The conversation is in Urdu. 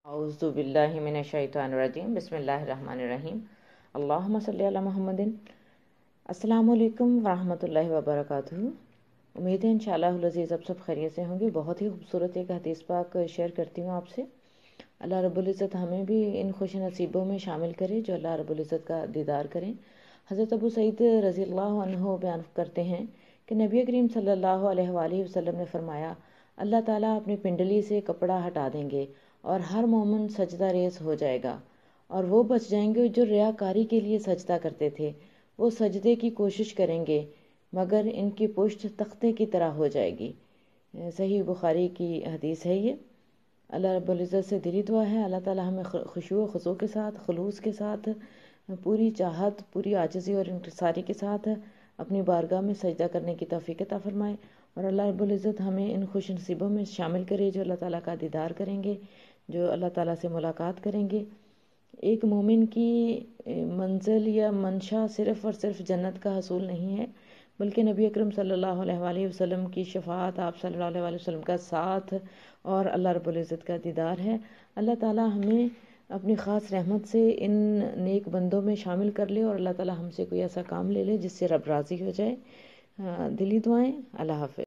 اعوذ باللہ من الشیطان الرجیم بسم اللہ الرحمن الرحیم اللہم صلی علی محمد۔ السلام علیکم ورحمۃ اللہ وبرکاتہ۔ امید ہے انشاءاللہ العزیز اب سب خیریت سے ہوں گے۔ بہت ہی خوبصورت ایک حدیث پاک شیئر کرتی ہوں آپ سے۔ اللہ رب العزت ہمیں بھی ان خوش نصیبوں میں شامل کرے جو اللہ رب العزت کا دیدار کریں۔ حضرت ابو سعید رضی اللہ عنہ بیان کرتے ہیں کہ نبی کریم صلی اللہ علیہ وآلہ وسلم نے فرمایا، اللہ تعالیٰ اپنی پنڈلی سے کپڑا ہٹا دیں گے اور ہر مومن سجدہ ریز ہو جائے گا، اور وہ بچ جائیں گے جو ریاکاری کے لیے سجدہ کرتے تھے۔ وہ سجدے کی کوشش کریں گے مگر ان کی پشت تختے کی طرح ہو جائے گی۔ صحیح بخاری کی حدیث ہے یہ۔ اللہ رب العزت سے دلی دعا ہے اللہ تعالیٰ ہمیں خشوع و خضوع کے ساتھ، خلوص کے ساتھ، پوری چاہت، پوری عاجزی اور انکساری کے ساتھ اپنی بارگاہ میں سجدہ کرنے کی توفیق عطا فرمائے، اور اللہ رب العزت ہمیں ان خوش نصیبوں میں شامل کرے جو اللہ تعالیٰ کا دیدار کریں گے، جو اللہ تعالیٰ سے ملاقات کریں گے۔ ایک مومن کی منزل یا منشا صرف اور صرف جنت کا حصول نہیں ہے، بلکہ نبی اکرم صلی اللہ علیہ وآلہ وسلم کی شفاعت، آپ صلی اللہ علیہ وآلہ وسلم کا ساتھ اور اللہ رب العزت کا دیدار ہے۔ اللہ تعالیٰ ہمیں اپنی خاص رحمت سے ان نیک بندوں میں شامل کر لے، اور اللہ تعالیٰ ہم سے کوئی ایسا کام لے لے جس سے رب راضی ہو جائے۔ دلی دعائیں۔ اللہ حافظ۔